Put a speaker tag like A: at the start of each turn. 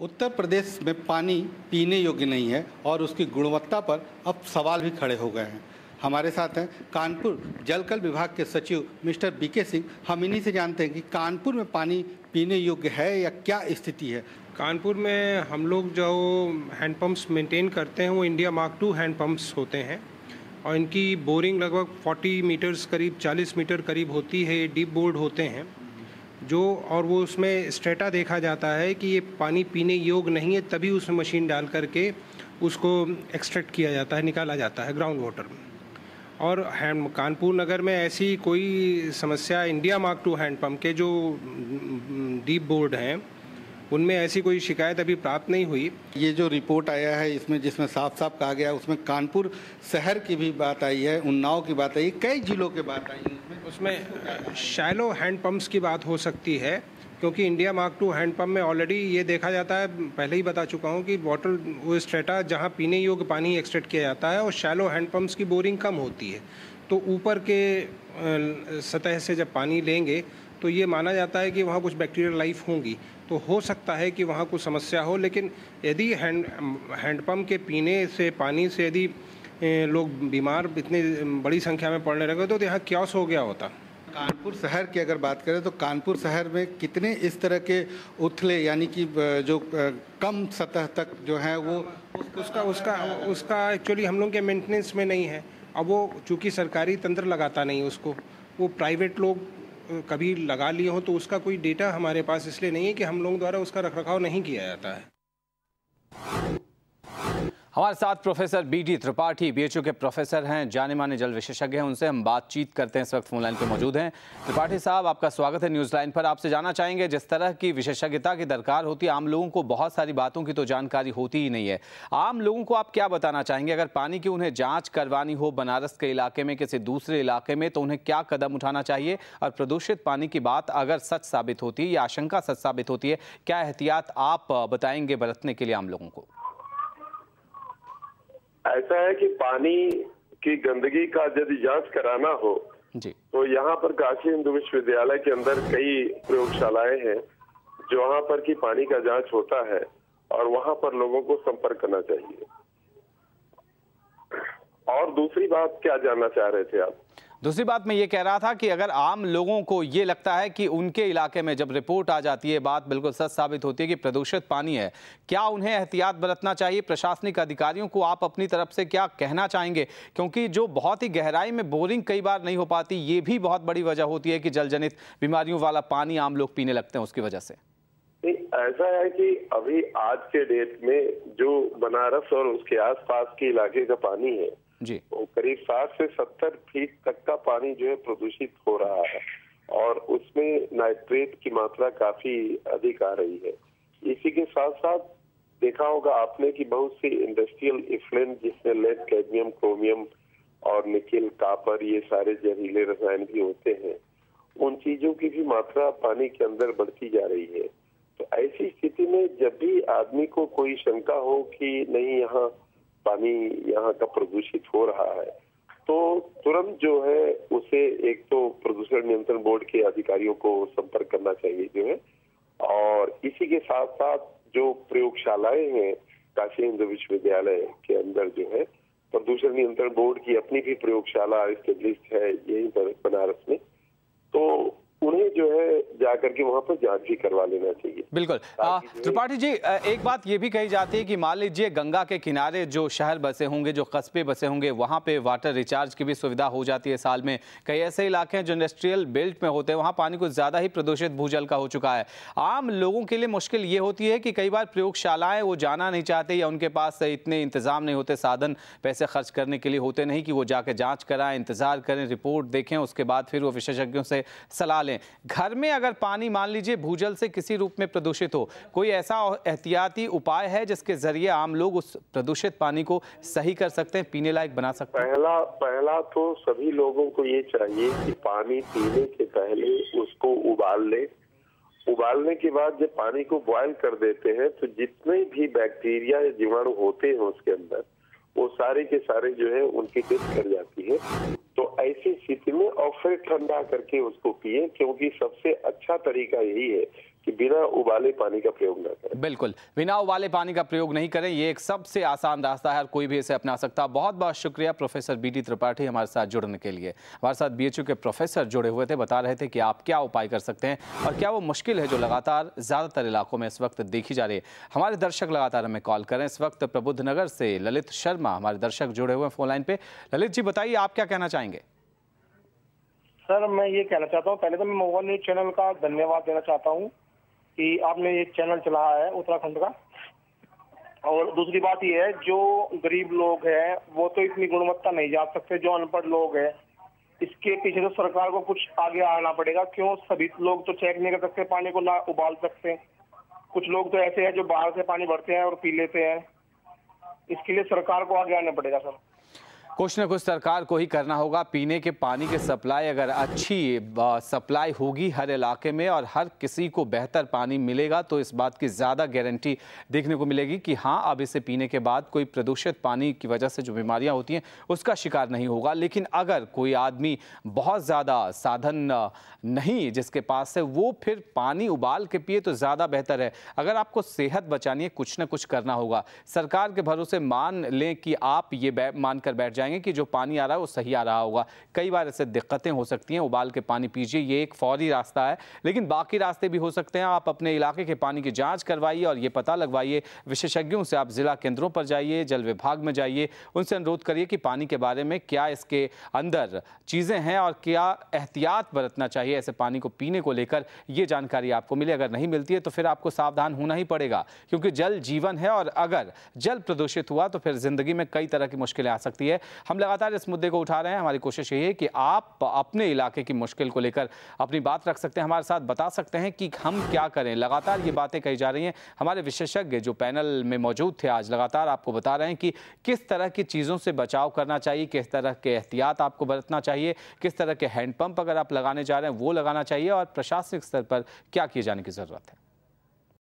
A: उत्तर प्रदेश में पानी पीने योग्य नहीं है और उसकी गुणवत्ता पर अब सवाल भी खड़े हो गए हैं। हमारे साथ हैं कानपुर जलकल विभाग के सचिव मिस्टर बीके सिंह। हम इन्हीं से जानते हैं कि कानपुर में पानी पीने योग्य है या क्या स्थिति है।
B: कानपुर में हम लोग जो हैंडपम्प्स मेंटेन करते हैं वो इंडिया मार्क II हैंडपम्प्स होते हैं और इनकी बोरिंग लगभग 40 मीटर्स करीब 40 मीटर करीब होती है। ये डीप बोर्ड होते हैं और वो उसमें स्टेटा देखा जाता है कि ये पानी पीने योग्य नहीं है, तभी उसमें मशीन डाल करके उसको एक्सट्रैक्ट किया जाता है, निकाला जाता है ग्राउंड वाटर में। और कानपुर नगर में ऐसी कोई समस्या इंडिया मार्क II हैंडपम्प के जो डीप बोर्ड हैं उनमें ऐसी कोई शिकायत अभी प्राप्त नहीं हुई।
A: ये जो रिपोर्ट आया है इसमें जिसमें साफ साफ कहा गया है उसमें कानपुर शहर की भी बात आई है, उन्नाव की बात आई है, कई जिलों की बात आई है।
B: उसमें शैलो हैंडपम्प्स की बात हो सकती है क्योंकि इंडिया मार्क II हैंडपम्प में ऑलरेडी ये देखा जाता है, पहले ही बता चुका हूँ कि वाटर वो स्ट्रेटा जहाँ पीने योग्य पानी एक्सट्रैक्ट किया जाता है और शैलो हैंडपम्प्स की बोरिंग कम होती है। तो ऊपर के सतह से जब पानी लेंगे तो ये माना जाता है कि वहाँ कुछ बैक्टीरियल लाइफ होंगी, तो हो सकता है कि वहाँ कुछ समस्या हो। लेकिन यदि हैंडपम्प के पीने से पानी से यदि लोग बीमार इतनी बड़ी संख्या में पड़ने लगे तो यहाँ क्योस हो गया होता।
A: कानपुर शहर की अगर बात करें तो कानपुर शहर में कितने इस तरह के उथले यानी कि जो कम सतह तक जो है वो
B: उसका एक्चुअली हम लोग के मेंटेनेंस में नहीं है। अब वो चूँकि सरकारी तंत्र लगाता नहीं उसको, वो प्राइवेट लोग कभी लगा लिए हो, तो उसका कोई डेटा हमारे पास इसलिए नहीं है कि हम लोगों द्वारा उसका रखरखाव नहीं किया जाता है।
C: हमारे साथ प्रोफेसर BD त्रिपाठी BHU के प्रोफेसर हैं, जाने माने जल विशेषज्ञ हैं, उनसे हम बातचीत करते हैं। इस वक्त फोन लाइन पे मौजूद हैं। त्रिपाठी साहब, आपका स्वागत है न्यूज़ लाइन पर। आपसे जानना चाहेंगे, जिस तरह की विशेषज्ञता की दरकार होती है, आम लोगों को बहुत सारी बातों की तो जानकारी होती ही नहीं है। आम लोगों को आप क्या बताना चाहेंगे? अगर पानी की उन्हें जाँच करवानी हो बनारस के इलाके में, किसी दूसरे इलाके में, तो उन्हें क्या कदम उठाना चाहिए? और प्रदूषित पानी की बात अगर सच साबित होती है या आशंका सच साबित होती है, क्या एहतियात आप बताएंगे बरतने के लिए आम लोगों को?
D: ऐसा है कि पानी की गंदगी का यदि जांच कराना हो
C: जी,
D: तो यहाँ पर काशी हिंदू विश्वविद्यालय के अंदर कई प्रयोगशालाएं हैं जहाँ पर कि पानी का जांच होता है और वहाँ पर लोगों को संपर्क करना चाहिए। और दूसरी बात क्या जानना चाह रहे थे आप?
C: दूसरी बात मैं ये कह रहा था कि अगर आम लोगों को ये लगता है कि उनके इलाके में जब रिपोर्ट आ जाती है, बात बिल्कुल सच साबित होती है कि प्रदूषित पानी है, क्या उन्हें एहतियात बरतना चाहिए? प्रशासनिक अधिकारियों को आप अपनी तरफ से क्या कहना चाहेंगे? क्योंकि जो बहुत ही गहराई में बोरिंग कई बार नहीं हो पाती, ये भी बहुत बड़ी वजह होती है कि जलजनित बीमारियों वाला पानी आम लोग पीने लगते हैं उसकी वजह से।
D: ऐसा है कि अभी आज के डेट में जो बनारस और उसके आसपास के इलाके का पानी है
C: जी,
D: वो करीब 60 से 70 फीट तक का पानी जो है प्रदूषित हो रहा है और उसमें नाइट्रेट की मात्रा काफी अधिक आ रही है। इसी के साथ साथ देखा होगा आपने कि बहुत सी इंडस्ट्रियल इफ्लुएंट जिसमें लेड, कैडमियम, क्रोमियम और निकेल, कॉपर, ये सारे जहरीले रसायन भी होते हैं, उन चीजों की भी मात्रा पानी के अंदर बढ़ती जा रही है। तो ऐसी स्थिति में जब भी आदमी को कोई शंका हो कि नहीं यहाँ पानी यहाँ का प्रदूषित हो रहा है, तो तुरंत जो है उसे एक तो प्रदूषण नियंत्रण बोर्ड के अधिकारियों को संपर्क करना चाहिए जो है, और इसी के साथ साथ जो प्रयोगशालाएं हैं काशी हिंदू विश्वविद्यालय के अंदर जो है, प्रदूषण नियंत्रण बोर्ड की अपनी भी प्रयोगशाला स्टेब्लिश्ड है यहीं पर बनारस में, तो उन्हें जो है जाकर के वहां पर जांच भी करवा लेना चाहिए।
C: बिल्कुल। त्रिपाठी जी, एक बात ये भी कही जाती है कि मान लीजिए गंगा के किनारे जो शहर बसे होंगे, जो कस्बे बसे होंगे, वहां पे वाटर रिचार्ज की भी सुविधा हो जाती है साल में। कई ऐसे इलाके हैं जो इंडस्ट्रियल बेल्ट में होते हैं, वहां पानी कुछ ज्यादा ही प्रदूषित भूजल का हो चुका है। आम लोगों के लिए मुश्किल ये होती है कि कई बार प्रयोगशालाएं वो जाना नहीं चाहते या उनके पास इतने इंतजाम नहीं होते, साधन पैसे खर्च करने के लिए होते नहीं कि वो जाके जाँच कराएं, इंतजार करें, रिपोर्ट देखें, उसके बाद फिर वो विशेषज्ञों से सलाह लें। घर में अगर पानी मान लीजिए भूजल से किसी रूप में प्रदूषित हो, कोई ऐसा एहतियाती उपाय है जिसके जरिए आम लोग उस प्रदूषित पानी को सही कर सकते हैं, पीने लायक बना सकते हैं?
D: पहला तो सभी लोगों को ये चाहिए कि पानी पीने के पहले उसको उबाल ले। उबालने के बाद जब पानी को बॉयल कर देते हैं तो जितने भी बैक्टीरिया या जीवाणु होते हैं उसके अंदर, वो सारे के सारे जो है उनकी डेथ कर जाती है। तो ऐसी स्थिति में और फिर ठंडा करके उसको पिए, क्योंकि सबसे अच्छा तरीका यही है कि बिना उबाले पानी का प्रयोग न करें।
C: बिल्कुल, बिना उबाले पानी का प्रयोग नहीं करें, ये एक सबसे आसान रास्ता है, हर कोई भी इसे अपना सकता है। बहुत बहुत शुक्रिया प्रोफेसर BD त्रिपाठी हमारे साथ जुड़ने के लिए। हमारे साथ BHU के प्रोफेसर जुड़े हुए थे, बता रहे थे कि आप क्या उपाय कर सकते हैं और क्या वो मुश्किल है जो लगातार ज़्यादातर इलाकों में इस वक्त देखी जा रही है। हमारे दर्शक लगातार हमें कॉल करें। इस वक्त प्रबुद्ध नगर से ललित शर्मा हमारे दर्शक जुड़े हुए हैं फोन लाइन पे। ललित जी बताइए, आप क्या कहना चाहेंगे?
E: सर मैं ये कहना चाहता हूँ, पहले तो मैं महुआ न्यूज चैनल का धन्यवाद देना चाहता हूँ कि आपने ये चैनल चलाया है उत्तराखंड का। और दूसरी बात ये है, जो गरीब लोग हैं वो तो इतनी गुणवत्ता नहीं जा सकते, जो अनपढ़ लोग हैं इसके पीछे तो सरकार को कुछ आगे आना पड़ेगा। क्यों सभी लोग तो चेक नहीं कर सकते, पानी को ना उबाल सकते। कुछ लोग तो ऐसे हैं जो बाहर से पानी भरते हैं और पी लेते हैं। इसके लिए सरकार को आगे आना पड़ेगा सर।
C: कुछ न कुछ सरकार को ही करना होगा। पीने के पानी की सप्लाई अगर अच्छी सप्लाई होगी हर इलाके में और हर किसी को बेहतर पानी मिलेगा तो इस बात की ज़्यादा गारंटी देखने को मिलेगी कि हाँ, अब इसे पीने के बाद कोई प्रदूषित पानी की वजह से जो बीमारियां होती हैं उसका शिकार नहीं होगा। लेकिन अगर कोई आदमी बहुत ज़्यादा साधन नहीं जिसके पास है, वो फिर पानी उबाल के पिए तो ज़्यादा बेहतर है। अगर आपको सेहत बचानी है, कुछ न कुछ करना होगा। सरकार के भरोसे मान लें कि आप ये मानकर बैठ जाएंगे कि जो पानी आ रहा है वो सही आ रहा होगा। कई बार ऐसे दिक्कतें हो सकती हैं, उबाल के पानी पीजिए, ये एक फौरी रास्ता है, लेकिन बाकी रास्ते भी हो सकते हैं। आप अपने इलाके के पानी की जांच करवाइए और ये पता लगवाइए, विशेषज्ञों से आप जिला केंद्रों पर जाइए, जल विभाग में जाइए, उनसे अनुरोध करिए कि पानी के बारे में क्या इसके अंदर चीज़ें हैं और क्या एहतियात बरतना चाहिए ऐसे पानी को पीने को लेकर, ये जानकारी आपको मिले। अगर नहीं मिलती है तो फिर आपको सावधान होना ही पड़ेगा, क्योंकि जल जीवन है और अगर जल प्रदूषित हुआ तो फिर जिंदगी में कई तरह की मुश्किलें आ सकती है। हम लगातार इस मुद्दे को उठा रहे हैं। हमारी कोशिश यही है कि आप अपने इलाके की मुश्किल को लेकर अपनी बात रख सकते हैं, हमारे साथ बता सकते हैं कि हम क्या करें। लगातार ये बातें कही जा रही हैं। हमारे विशेषज्ञ जो पैनल में मौजूद थे आज लगातार आपको बता रहे हैं कि किस तरह की चीज़ों से बचाव करना चाहिए, किस तरह के एहतियात आपको बरतना चाहिए, किस तरह के हैंडपंप अगर आप लगाने जा रहे हैं वो लगाना चाहिए और प्रशासनिक स्तर पर क्या किए जाने की ज़रूरत है।